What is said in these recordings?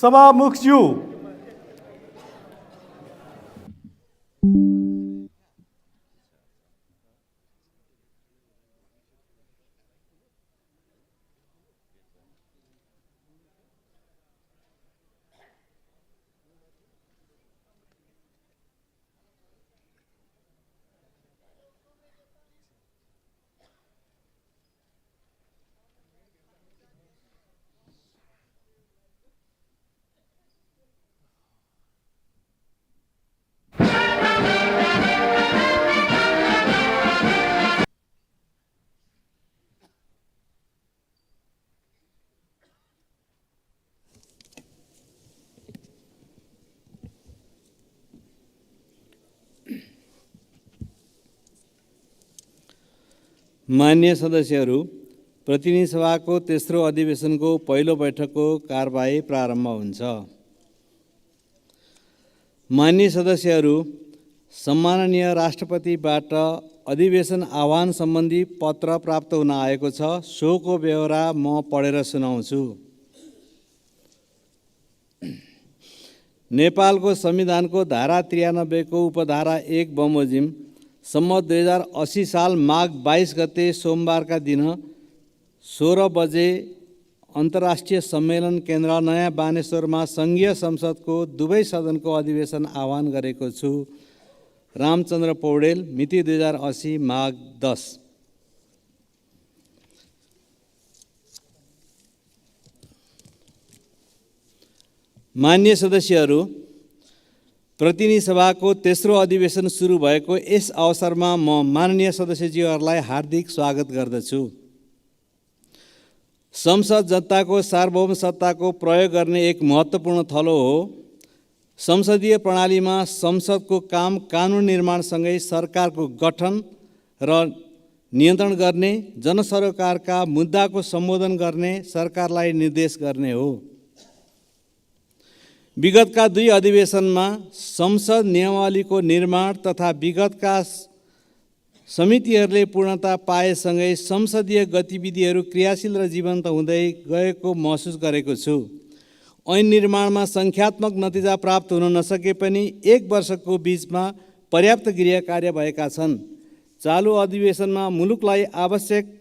सभामुखज्यू, मान्य सदस्यहरू, प्रतिनिधि सभाको तेस्रो अधिवेशनको पहिलो बैठकको कारबाही प्रारम्भ हुन्छ। मान्य सदस्यहरू, सम्माननीय राष्ट्रपतिबाट अधिवेशन आह्वान सम्बन्धी पत्र प्राप्त हुन आएको छ। सोको बेहोरा म पढेर सुनाउँछु। नेपालको संविधानको धारा 93 को उपधारा 1 बमोजिम सम्मत 2080 साल माघ 22 गते सोमबारका दिन 16 बजे अन्तर्राष्ट्रिय सम्मेलन केन्द्र नयाँ बानेश्वरमा सङ्घीय संसदको दुवै सदनको अधिवेशन आह्वान गरेको छु। रामचन्द्र पौडेल, मिति 2080 माघ 10। मान्य सदस्यहरू, प्रतिनिधि सभाको तेस्रो अधिवेशन सुरु भएको यस अवसरमा म माननीय सदस्यज्यूहरूलाई हार्दिक स्वागत गर्दछु। संसद जनताको सार्वभौम सत्ताको प्रयोग गर्ने एक महत्त्वपूर्ण थलो हो। संसदीय प्रणालीमा संसदको काम कानुन निर्माणसँगै सरकारको गठन र नियन्त्रण गर्ने, जनसरोकारका मुद्दाको सम्बोधन गर्ने, सरकारलाई निर्देश गर्ने हो। विगतका दुई अधिवेशनमा संसद नियमावलीको निर्माण तथा विगतका समितिहरूले पूर्णता पाएसँगै संसदीय गतिविधिहरू क्रियाशील र जीवन्त हुँदै गएको महसुस गरेको छु। ऐन निर्माणमा सङ्ख्यात्मक नतिजा प्राप्त हुन नसके पनि 1 वर्षको बीचमा पर्याप्त गृह कार्य भएका छन्। चालु अधिवेशनमा मुलुकलाई आवश्यक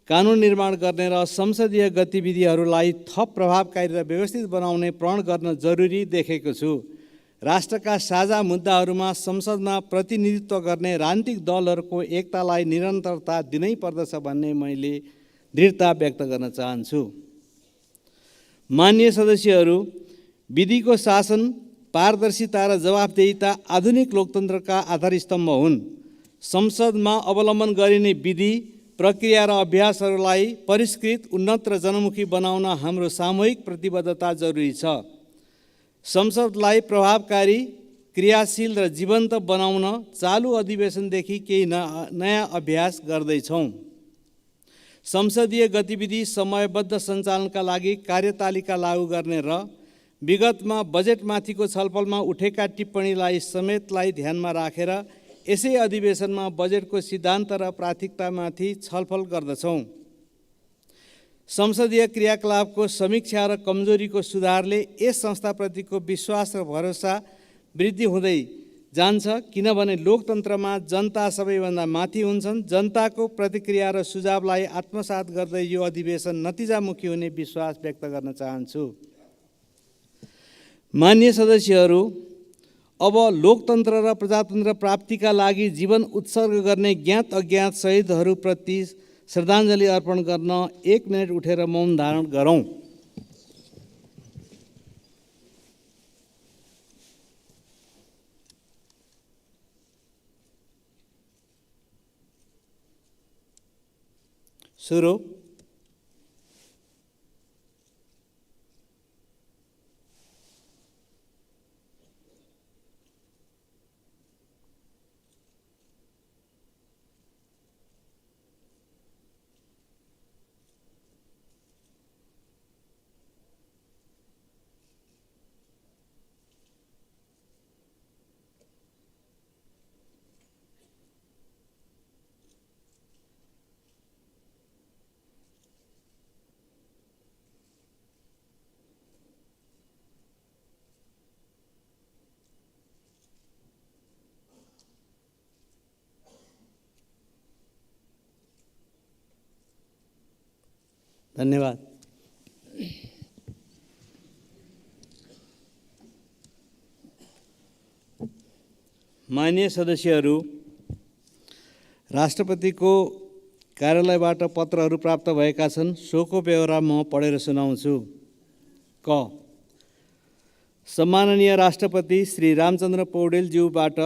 कानुन निर्माण गर्ने र संसदीय गतिविधिहरूलाई थप प्रभावकारी र व्यवस्थित बनाउने प्रण गर्न जरुरी देखेको छु। राष्ट्रका साझा मुद्दाहरूमा संसदमा प्रतिनिधित्व गर्ने राजनीतिक दलहरूको एकतालाई निरन्तरता दिनै पर्दछ भन्ने मैले दृढता व्यक्त गर्न चाहन्छु। मान्य सदस्यहरू, विधिको शासन, पारदर्शिता र जवाफदेहिता आधुनिक लोकतन्त्रका आधारस्तम्भ हुन्। संसदमा अवलम्बन गरिने विधि, प्रक्रिया र अभ्यासहरूलाई परिष्कृत, उन्नत र जनमुखी बनाउन हाम्रो सामूहिक प्रतिबद्धता जरुरी छ। संसदलाई प्रभावकारी, क्रियाशील र जीवन्त बनाउन चालु अधिवेशनदेखि केही नयाँ अभ्यास गर्दैछौँ। संसदीय गतिविधि समयबद्ध सञ्चालनका लागि कार्यतालिका लागू गर्ने र विगतमा बजेटमाथिको छलफलमा उठेका टिप्पणीलाई समेतलाई ध्यानमा राखेर यसै अधिवेशनमा बजेटको सिद्धान्त र प्राथमिकतामाथि छलफल गर्दछौँ। संसदीय क्रियाकलापको समीक्षा र कमजोरीको सुधारले यस संस्थाप्रतिको विश्वास र भरोसा वृद्धि हुँदै जान्छ, किनभने लोकतन्त्रमा जनता सबैभन्दा माथि हुन्छन्। जनताको प्रतिक्रिया र सुझावलाई आत्मसात गर्दै यो अधिवेशन नतिजामुखी हुने विश्वास व्यक्त गर्न चाहन्छु। मान्य सदस्यहरू, अब लोकतन्त्र र प्रजातन्त्र प्राप्तिका लागि जीवन उत्सर्ग गर्ने ज्ञात अज्ञात शहीदहरूप्रति श्रद्धाञ्जली अर्पण गर्न 1 मिनट उठेर मौन धारण गरौँ। सुरु। धन्यवाद। माननीय सदस्यहरू, राष्ट्रपतिको कार्यालयबाट पत्रहरू प्राप्त भएका छन्। सोको बेहोरा म पढेर सुनाउँछु। क, सम्माननीय राष्ट्रपति श्री रामचन्द्र पौडेलज्यूबाट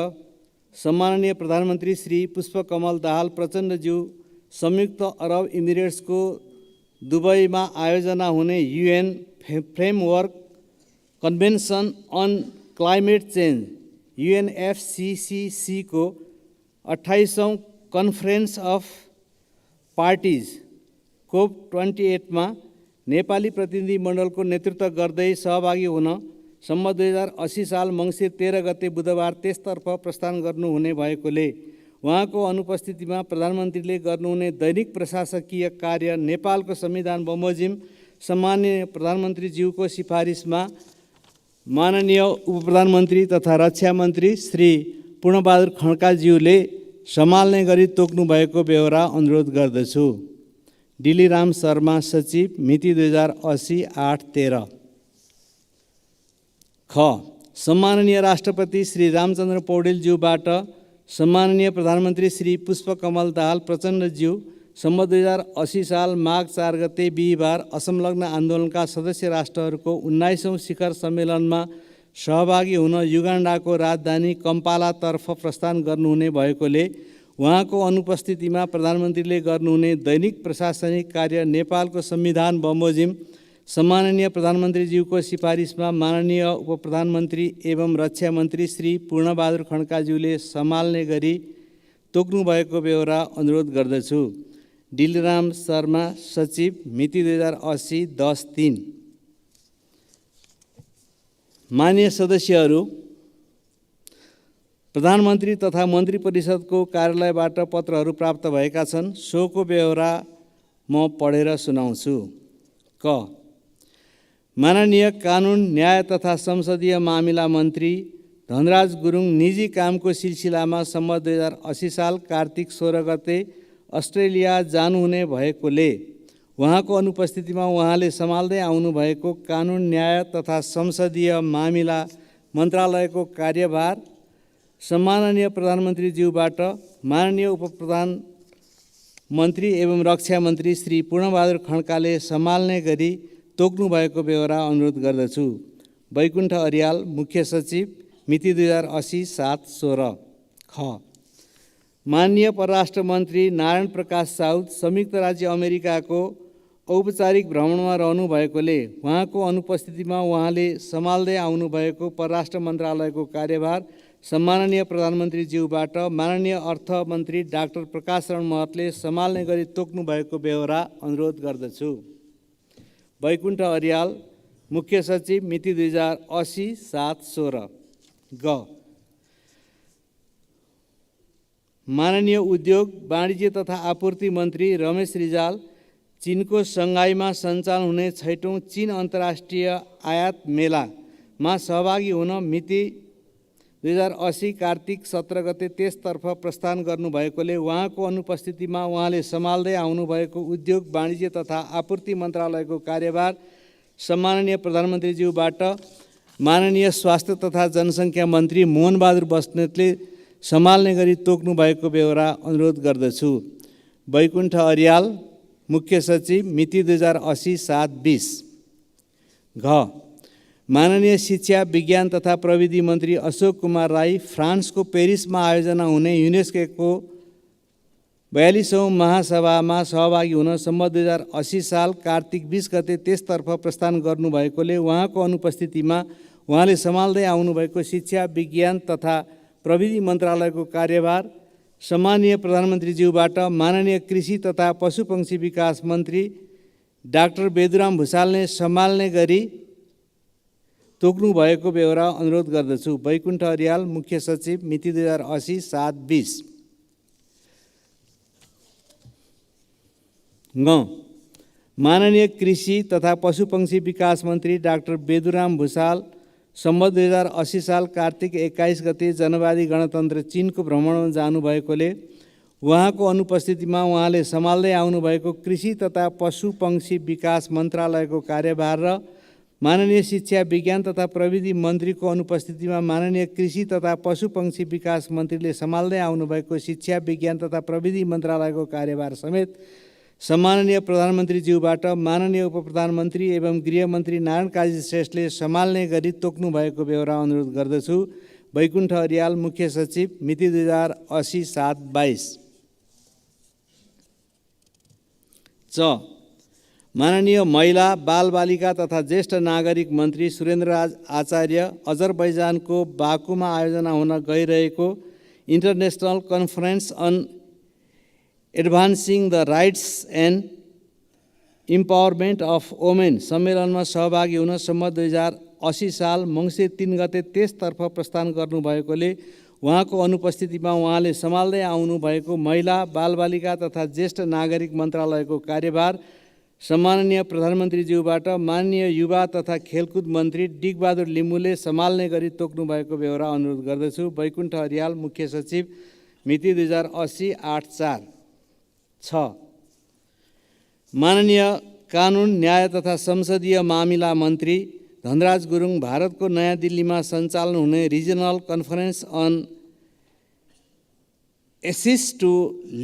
सम्माननीय प्रधानमन्त्री श्री पुष्पकमल दाहाल प्रचण्डज्यू संयुक्त अरब इमिरेट्सको दुबईमा आयोजना हुने UN framework convention on climate change UNFCCC को 28औं कन्फरेन्स अफ पार्टिज COP28 मा नेपाली प्रतिनिधिमण्डलको नेतृत्व गर्दै सहभागी हुन सम्म 2080 साल मङ्सिर 13 गते बुधबार त्यसतर्फ प्रस्थान गर्नुहुने भएकोले उहाँको अनुपस्थितिमा प्रधानमन्त्रीले गर्नुहुने दैनिक प्रशासकीय कार्य नेपालको संविधान बमोजिम सम्माननीय प्रधानमन्त्रीज्यूको सिफारिसमा माननीय उपप्रधानमन्त्री तथा रक्षा मन्त्री श्री पूर्णबहादुर खड्काज्यूले सम्हाल्ने गरी तोक्नु भएको बेहोरा अनुरोध गर्दछु। डिलिराम शर्मा सचिव, मिति 2080 8/13। ख, सम्माननीय राष्ट्रपति श्री रामचन्द्र पौडेलज्यूबाट सम्माननीय प्रधानमन्त्री श्री पुष्पकमल दाहाल प्रचण्डज्यू सम्म 2080 साल माघ 4 गते बिहिबार असंलग्न आन्दोलनका सदस्य राष्ट्रहरूको 19औं शिखर सम्मेलनमा सहभागी हुन युगान्डाको राजधानी कम्पालातर्फ प्रस्थान गर्नुहुने भएकोले उहाँको अनुपस्थितिमा प्रधानमन्त्रीले गर्नुहुने दैनिक प्रशासनिक कार्य नेपालको संविधान बमोजिम सम्माननीय प्रधानमन्त्रीज्यूको सिफारिसमा माननीय उपप्रधानमन्त्री एवं रक्षा मन्त्री श्री पूर्णबहादुर खड्काज्यूले सम्हाल्ने गरी तोक्नु भएको बेहोरा अनुरोध गर्दछु। डिलिराम शर्मा सचिव, मिति 2080 10/3। माननीय सदस्यहरू, प्रधानमन्त्री तथा मन्त्री परिषदको कार्यालयबाट पत्रहरू प्राप्त भएका छन्। सोको बेहोरा म पढेर सुनाउँछु। क, माननीय कानुन, न्याय तथा संसदीय मामिला मन्त्री धनराज गुरुङ निजी कामको सिलसिलामा सम्म 2080 साल कार्तिक 16 गते अस्ट्रेलिया जानुहुने भएकोले उहाँको अनुपस्थितिमा उहाँले सम्हाल्दै आउनुभएको कानुन, न्याय तथा संसदीय मामिला मन्त्रालयको कार्यभार सम्माननीय प्रधानमन्त्रीज्यूबाट माननीय उपप्रधानमन्त्री एवं रक्षा मन्त्री श्री पूर्णबहादुर खड्काले सम्हाल्ने गरी तोक्नु भएको बेहोरा अनुरोध गर्दछु। बैकुण्ठ अर्याल, मुख्य सचिव, मिति 2080 7/16। ख, माननीय परराष्ट्र मन्त्री नारायण प्रकाश साउद संयुक्त राज्य अमेरिकाको औपचारिक भ्रमणमा रहनु भएकोले उहाँको अनुपस्थितिमा उहाँले सम्हाल्दै आउनुभएको परराष्ट्र मन्त्रालयको कार्यभार सम्माननीय प्रधानमन्त्रीज्यूबाट माननीय अर्थमन्त्री डाक्टर प्रकाश शरण महतले सम्हाल्ने गरी तोक्नु भएको बेहोरा अनुरोध गर्दछु। बैकुण्ठ अर्याल, मुख्य सचिव, मिति 2080 7/16। ग, माननीय उद्योग, वाणिज्य तथा आपूर्ति मन्त्री रमेश रिजाल चीनको सङ्घाईमा सञ्चालन हुने 6औं चीन अन्तर्राष्ट्रिय आयात मेलामा सहभागी हुन मिति 2080 कार्तिक 17 गते त्यसतर्फ प्रस्थान गर्नुभएकोले उहाँको अनुपस्थितिमा उहाँले सम्हाल्दै आउनुभएको उद्योग, वाणिज्य तथा आपूर्ति मन्त्रालयको कार्यभार सम्माननीय प्रधानमन्त्रीज्यूबाट माननीय स्वास्थ्य तथा जनसङ्ख्या मन्त्री मोहनबहादुर बस्नेतले सम्हाल्ने गरी तोक्नु भएको बेहोरा अनुरोध गर्दछु। बैकुण्ठ अर्याल, मुख्य सचिव, मिति 2080 7/20। घ, माननीय शिक्षा, विज्ञान तथा प्रविधि मन्त्री अशोक कुमार राई फ्रान्सको पेरिसमा आयोजना हुने युनेस्को 42औं महासभामा सहभागी हुन सम्म 2080 साल कार्तिक 20 गते त्यसतर्फ प्रस्थान गर्नुभएकोले उहाँको अनुपस्थितिमा उहाँले सम्हाल्दै आउनुभएको शिक्षा, विज्ञान तथा प्रविधि मन्त्रालयको कार्यभार सम्माननीय प्रधानमन्त्रीज्यूबाट माननीय कृषि तथा पशुपक्षी विकास मन्त्री डाक्टर बेदुराम भुषालले सम्हाल्ने गरी तोक्नु भएको बेहोरा अनुरोध गर्दछु। बैकुण्ठ अर्याल, मुख्य सचिव, मिति 2080 7/20। ग, माननीय कृषि तथा पशुपक्षी विकास मन्त्री डाक्टर बेदुराम भुषाल सम्म 2080 साल कार्तिक 21 गते जनवादी गणतन्त्र चीनको भ्रमणमा जानुभएकोले उहाँको अनुपस्थितिमा उहाँले सम्हाल्दै आउनुभएको कृषि तथा पशुपक्षी विकास मन्त्रालयको कार्यभार र माननीय शिक्षा विज्ञान तथा प्रविधि मन्त्रीको अनुपस्थितिमा माननीय कृषि तथा पशुपक्षी विकास मन्त्रीले सम्हाल्दै आउनुभएको शिक्षा विज्ञान तथा प्रविधि मन्त्रालयको कार्यभार समेत सम्माननीय प्रधानमन्त्रीज्यूबाट माननीय उपप्रधानमन्त्री एवं गृहमन्त्री नारायण काजी श्रेष्ठले सम्हाल्ने गरी तोक्नु भएको बेहोरा अनुरोध गर्दछु। वैकुण्ठ अर्याल, मुख्य सचिव, मिति 2080-7-22। च माननीय महिला बालबालिका तथा ज्येष्ठ नागरिक मन्त्री सुरेन्द्रराज आचार्य अजरबैजानको बाकुमा आयोजना हुन गइरहेको international conference on advancing the rights and empowerment of women सम्मेलनमा सहभागी हुन सम्मत 2080 साल मङ्सिर 3 गते त्यसतर्फ प्रस्थान गर्नुभएकोले उहाँको अनुपस्थितिमा उहाँले सम्हाल्दै आउनुभएको महिला बालबालिका तथा ज्येष्ठ नागरिक मन्त्रालयको कार्यभार सम्माननीय प्रधानमन्त्रीज्यूबाट माननीय युवा तथा खेलकुद मन्त्री डिकबहादुर लिम्बूले सम्हाल्ने गरी तोक्नु भएको बेहोरा अनुरोध गर्दछु। वैकुण्ठ अर्याल, मुख्य सचिव, मिति 2080-8-4। 6 माननीय कानुन, न्याय तथा संसदीय मामिला मन्त्री धनराज गुरुङ भारतको नयाँ दिल्लीमा सञ्चालन हुने regional conference on access to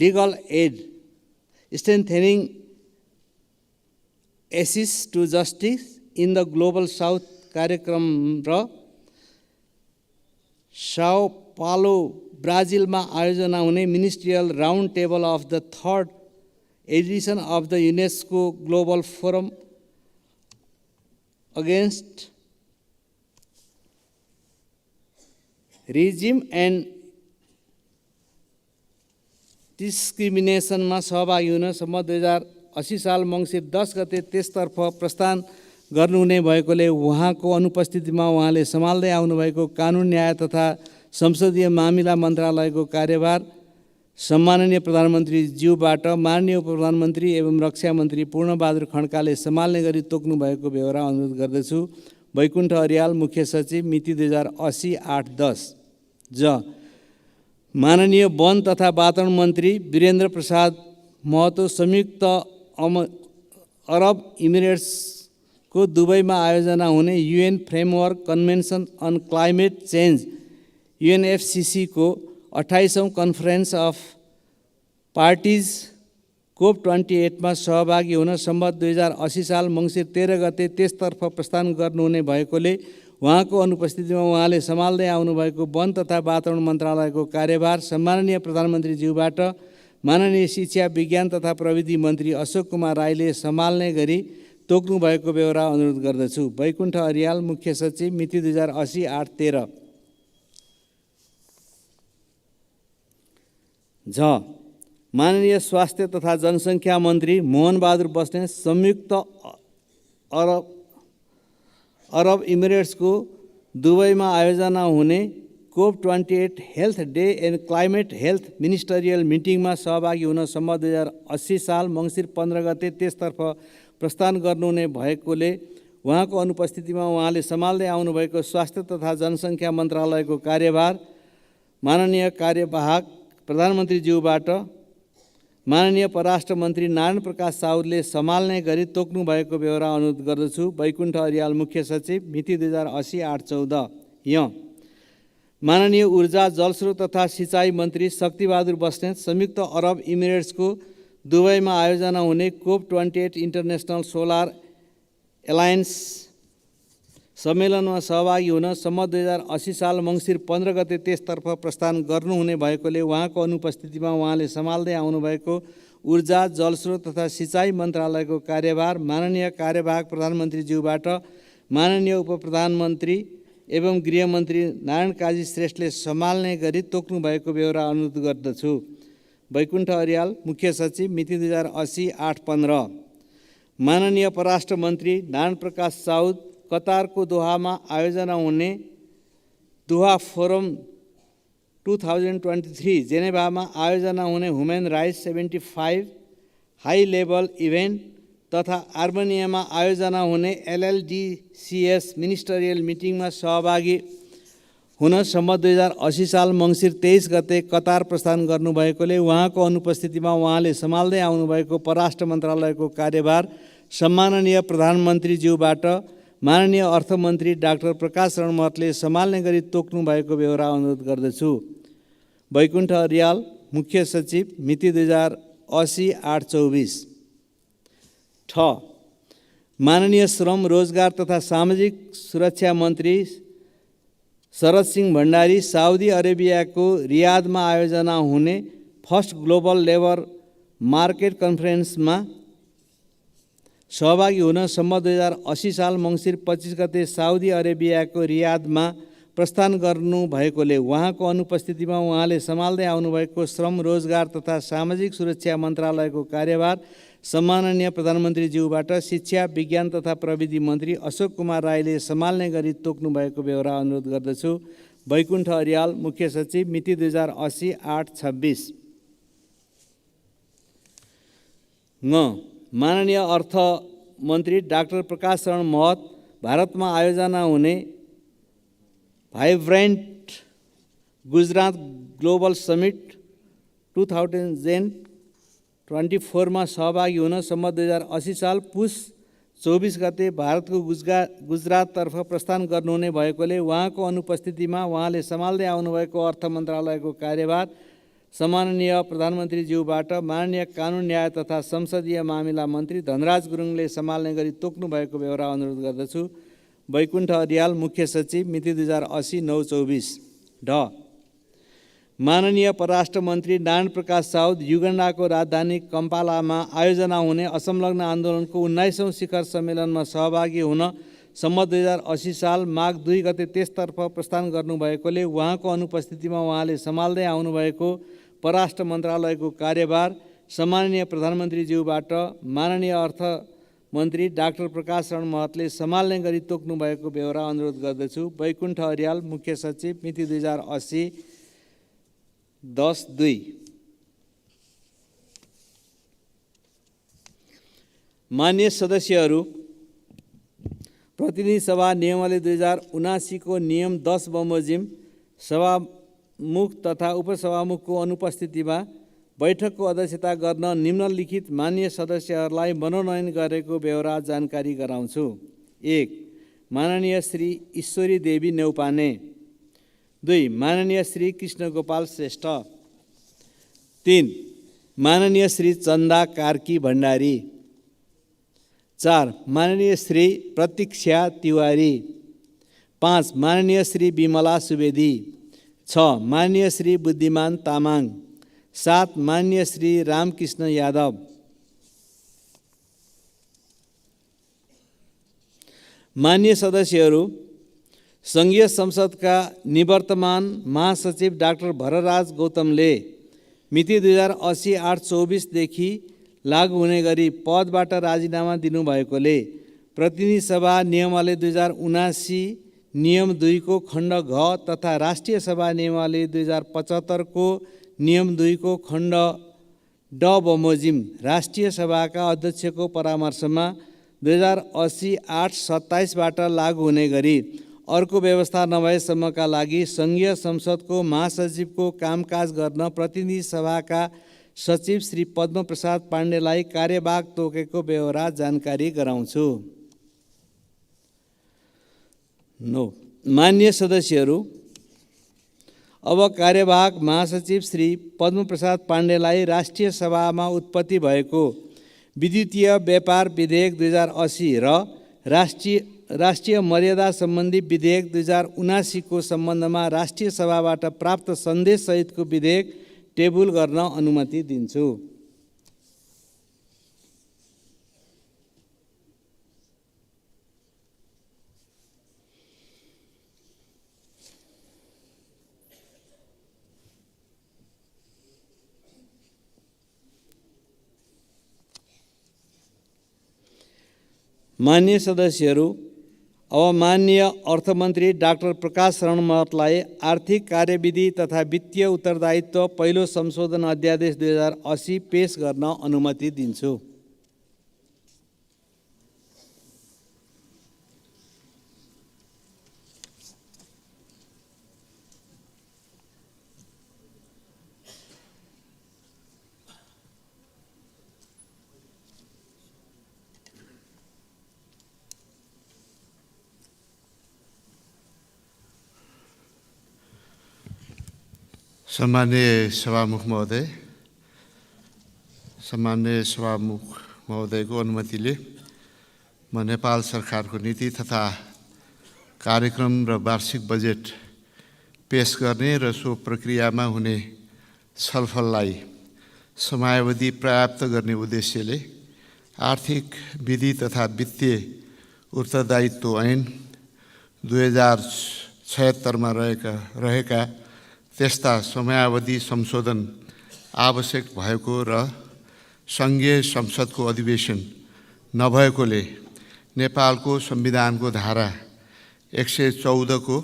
legal aid strengthening access to justice in the global south कार्यक्रम र साओ पालो ब्राजिलमा आयोजना हुने ministerial round table of the 3rd edition of the UNESCO global forum against racism and डिस्क्रिमिनेसनमा सहभागी हुन सम्मत 2080 साल मङ्सिर 10 गते त्यसतर्फ प्रस्थान गर्नुहुने भएकोले उहाँको अनुपस्थितिमा उहाँले सम्हाल्दै आउनुभएको कानुन, न्याय तथा संसदीय मामिला मन्त्रालयको कार्यभार सम्माननीय प्रधानमन्त्रीज्यूबाट माननीय उपप्रधानमन्त्री एवं रक्षा मन्त्री पूर्णबहादुर खड्काले सम्हाल्ने गरी तोक्नु भएको बेहोरा अनुरोध गर्दछु। वैकुण्ठ अर्याल, मुख्य सचिव, मिति 2080-8-10। ज माननीय वन तथा वातावरण मन्त्री वीरेन्द्र प्रसाद महतो संयुक्त अरब इमिरेट्सको दुबईमा आयोजना हुने UN framework convention on climate change UNFCCC को 28औं कन्फरेन्स अफ पार्टिज COP28 मा सहभागी हुन सम्मत 2080 साल मङ्सिर 13 गते त्यसतर्फ प्रस्थान गर्नुहुने भएकोले उहाँको अनुपस्थितिमा उहाँले सम्हाल्दै आउनुभएको वन तथा वातावरण मन्त्रालयको कार्यभार सम्माननीय प्रधानमन्त्रीज्यूबाट माननीय शिक्षा विज्ञान तथा प्रविधि मन्त्री अशोक कुमार राईले सम्हाल्ने गरी तोक्नु भएको बेहोरा अनुरोध गर्दछु। वैकुण्ठ अर्याल, मुख्य सचिव, मिति 2080-8-13। झ माननीय स्वास्थ्य तथा जनसङ्ख्या मन्त्री मोहनबहादुर बस्नेत संयुक्त अरब इमिरेट्सको दुबईमा आयोजना हुने COP28 health day and climate health ministerial मिटिङमा सहभागी हुन सम्मत 2080 साल मङ्सिर 15 गते त्यसतर्फ प्रस्थान गर्नुहुने भएकोले उहाँको अनुपस्थितिमा उहाँले सम्हाल्दै आउनुभएको स्वास्थ्य तथा जनसङ्ख्या मन्त्रालयको कार्यभार माननीय कार्यवाहक प्रधानमन्त्रीज्यूबाट माननीय परराष्ट्र मन्त्री नारायण प्रकाश साउदले सम्हाल्ने गरी तोक्नु भएको बेहोरा अनुरोध गर्दछु। वैकुण्ठ अर्याल, मुख्य सचिव, मिति 2080-8-14। य माननीय ऊर्जा, जलस्रोत तथा सिँचाइ मन्त्री शक्तिबहादुर बस्नेत संयुक्त अरब इमिरेट्सको दुबईमा आयोजना हुने COP28 इन्टरनेसनल सोलर एलायन्स सम्मेलनमा सहभागी हुन सम्मत 2080 साल मङ्सिर 15 गते त्यसतर्फ प्रस्थान गर्नुहुने भएकोले उहाँको अनुपस्थितिमा उहाँले सम्हाल्दै आउनुभएको ऊर्जा, जलस्रोत तथा सिँचाइ मन्त्रालयको कार्यभार माननीय कार्यवाहक प्रधानमन्त्रीज्यूबाट माननीय उपप्रधानमन्त्री एवं गृहमन्त्री नारायण काजी श्रेष्ठले सम्हाल्ने गरी तोक्नु भएको बेहोरा अनुरोध गर्दछु। वैकुण्ठ अर्याल, मुख्य सचिव, मिति 2080-8-15। माननीय परराष्ट्र मन्त्री नारायण प्रकाश साउद कतारको दोहामा आयोजना हुने दोहा फोरम 2023 जेनेभामा आयोजना हुने human rights 75 high level event तथा आर्मेनियामा आयोजना हुने LLDCS मिनिस्टरियल मिटिङमा सहभागी हुन सम्मत 2080 साल मङ्सिर 23 गते कतार प्रस्थान गर्नुभएकोले उहाँको अनुपस्थितिमा उहाँले सम्हाल्दै आउनुभएको परराष्ट्र मन्त्रालयको कार्यभार सम्माननीय प्रधानमन्त्रीज्यूबाट माननीय अर्थमन्त्री डाक्टर प्रकाश शरण महतले सम्हाल्ने गरी तोक्नु भएको बेहोरा अनुरोध गर्दछु। वैकुण्ठ अर्याल, मुख्य सचिव, मिति 2080-8-24। 6. माननीय श्रम, रोजगार तथा सामाजिक सुरक्षा मन्त्री शरद सिंह भण्डारी साउदी अरेबियाको रियादमा आयोजना हुने फर्स्ट ग्लोबल लेबर मार्केट कन्फरेन्समा सहभागी हुन सम्मत 2080 साल मङ्सिर 25 गते साउदी अरेबियाको रियादमा प्रस्थान गर्नु भएकोले उहाँको अनुपस्थितिमा उहाँले सम्हाल्दै आउनुभएको श्रम, रोजगार तथा सामाजिक सुरक्षा मन्त्रालयको कार्यभार सम्माननीय प्रधानमन्त्रीज्यूबाट शिक्षा, विज्ञान तथा प्रविधि मन्त्री अशोक कुमार राईले सम्हाल्ने गरी तोक्नु भएको बेहोरा अनुरोध गर्दछु। वैकुण्ठ अर्याल, मुख्य सचिव, मिति 2080-8-26। माननीय अर्थमन्त्री डाक्टर प्रकाश शरण महत भारतमा आयोजना हुने भाइब्रेन्ट गुजरात ग्लोबल समिट 2024 मा सहभागी हुन सम्मत 2080 साल पुस 24 गते भारतको गुजराततर्फ प्रस्थान गर्नुहुने भएकोले उहाँको अनुपस्थितिमा उहाँले सम्हाल्दै आउनुभएको अर्थ मन्त्रालयको कार्यभार सम्माननीय प्रधानमन्त्रीज्यूबाट माननीय कानुन, न्याय तथा संसदीय मामिला मन्त्री धनराज गुरुङले सम्हाल्ने गरी तोक्नु भएको बेहोरा अनुरोध गर्दछु। वैकुण्ठ अर्याल, मुख्य सचिव, मिति 2080-9-24। माननीय परराष्ट्र मन्त्री नारायण प्रकाश साउद युगान्डाको राजधानी कम्पालामा आयोजना हुने असंलग्न आन्दोलनको 19औं शिखर सम्मेलनमा सहभागी हुन सम्मत 2080 साल माघ 2 गते त्यसतर्फ प्रस्थान गर्नुभएकोले उहाँको अनुपस्थितिमा उहाँले सम्हाल्दै आउनुभएको परराष्ट्र मन्त्रालयको कार्यभार सम्माननीय प्रधानमन्त्रीज्यूबाट माननीय अर्थमन्त्री डाक्टर प्रकाश शरण महतले सम्हाल्ने गरी तोक्नु भएको बेहोरा अनुरोध गर्दछु। वैकुण्ठ अर्याल, मुख्य सचिव, मिति 2080-10-2। मान्य सदस्यहरू, प्रतिनिधि सभा नियमावली 2079 को नियम 10 बमोजिम सभामुख तथा उपसभामुखको अनुपस्थितिमा बैठकको अध्यक्षता गर्न निम्नलिखित मान्य सदस्यहरूलाई मनोनयन गरेको बेहोरा जानकारी गराउँछु। 1. माननीय श्री ईश्वरी देवी नेउपाने। 2. माननीय श्री कृष्ण गोपाल श्रेष्ठ। 3. माननीय श्री चन्दा कार्की भण्डारी। 4. माननीय श्री प्रतीक्षा तिवारी। 5. माननीय श्री विमला सुवेदी। 6. माननीय श्री बुद्धिमान तामाङ। 7. माननीय श्री रामकृष्ण यादव। मान्य सदस्यहरू, सङ्घीय संसदका निवर्तमान महासचिव डाक्टर भरराज गौतमले मिति 2080-8-24 देखि लागू हुने गरी पदबाट राजीनामा दिनुभएकोले प्रतिनिधि सभा नियमावली 2079 नियम 2 को खण्ड घ तथा राष्ट्रिय सभा नियमावली 2075 को नियम 2 को खण्ड ड बमोजिम राष्ट्रिय सभाका अध्यक्षको परामर्शमा 2080-8-27 बाट लागू हुने गरी अर्को व्यवस्था नभएसम्मका लागि सङ्घीय संसदको महासचिवको कामकाज गर्न प्रतिनिधि सभाका सचिव श्री पद्मप्रसाद पाण्डेलाई कार्यभार तोकेको बेहोरा जानकारी गराउँछु। मान्य सदस्यहरू, अब कार्यवाहक महासचिव श्री पद्मप्रसाद पाण्डेलाई राष्ट्रिय सभामा उत्पत्ति भएको विद्युतीय व्यापार विधेयक 2080 र राष्ट्रिय मर्यादा सम्बन्धी विधेयक 2079 को सम्बन्धमा राष्ट्रिय सभाबाट प्राप्त सन्देश सहितको विधेयक टेबुल गर्न अनुमति दिन्छु। मान्य सदस्यहरू, अब माननीय अर्थमन्त्री डाक्टर प्रकाश शरण महतलाई आर्थिक कार्यविधि तथा वित्तीय उत्तरदायित्व पहिलो संशोधन अध्यादेश 2080 पेश गर्न अनुमति दिन्छु। सम्माननीय सभामुख महोदय, सम्माननीय सभामुख महोदयको अनुमतिले म नेपाल सरकारको नीति तथा कार्यक्रम र वार्षिक बजेट पेश गर्ने र सो प्रक्रियामा हुने छलफललाई समयावधि पर्याप्त गर्ने उद्देश्यले आर्थिक विधि तथा वित्तीय उत्तरदायित्व ऐन 2076 मा रहेका त्यस्ता समयावधि संशोधन आवश्यक भएको र सङ्घीय संसदको अधिवेशन नभएकोले नेपालको संविधानको धारा 114 को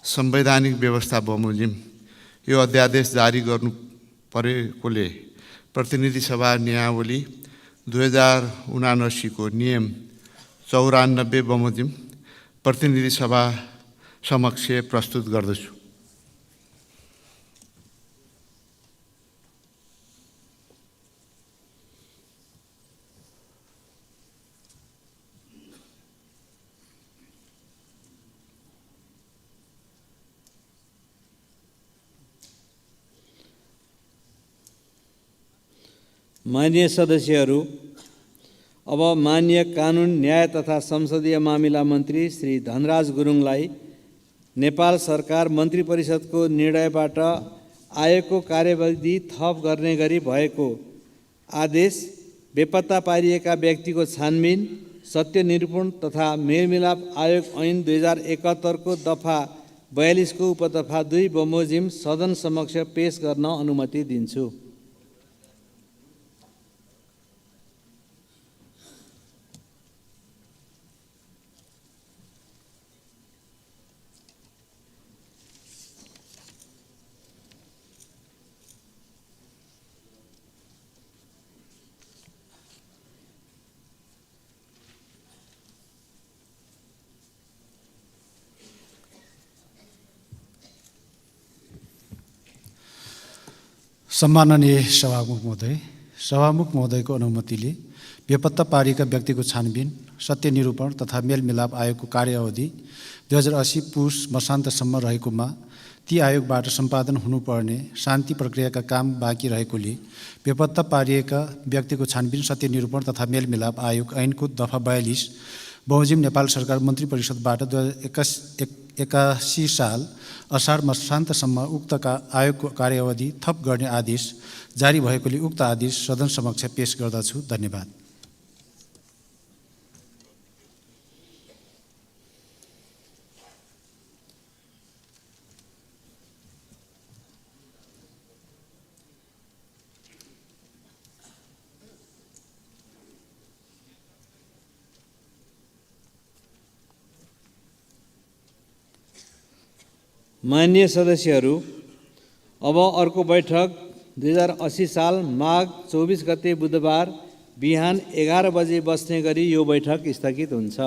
संवैधानिक व्यवस्था बमोजिम यो अध्यादेश जारी गर्नु परेकोले प्रतिनिधि सभा नियमावली 2079 को नियम 94 बमोजिम प्रतिनिधि सभा समक्ष प्रस्तुत गर्दछु। माननीय सदस्यहरू, अब माननीय कानुन, न्याय तथा संसदीय मामिला मन्त्री श्री धनराज गुरुङलाई नेपाल सरकार मन्त्री परिषदको निर्णयबाट आयोगको कार्यविधि थप गर्ने गरी भएको आदेश, बेपत्ता पारिएका व्यक्तिको छानबिन, सत्य निरूपण तथा मेलमिलाप आयोग ऐन 2071 को दफा 42 को उपदफा 2 बमोजिम सदन समक्ष पेश गर्न अनुमति दिन्छु। सम्माननीय सभामुख महोदयको अनुमतिले बेपत्ता पारिएका व्यक्तिको छानबिन, सत्य निरूपण तथा मेलमिलाप आयोगको कार्यावधि 2080 पुस मसान्तसम्म रहेकोमा ती आयोगबाट सम्पादन हुनुपर्ने शान्ति प्रक्रियाका काम बाँकी रहेकोले बेपत्ता पारिएका व्यक्तिको छानबिन, सत्य निरूपण तथा मेलमिलाप आयोग ऐनको दफा 42 बमोजिम नेपाल सरकार मन्त्री परिषदबाट 2081 साल असार मसान्तसम्म उक्त आयोगको कार्यावधि थप गर्ने आदेश जारी भएकोले उक्त आदेश सदन समक्ष पेश गर्दछु। धन्यवाद। माननीय सदस्यहरू, अब अर्को बैठक 2080 साल माघ 24 गते बुधबार बिहान 11 बजे बस्ने गरी यो बैठक स्थगित हुन्छ।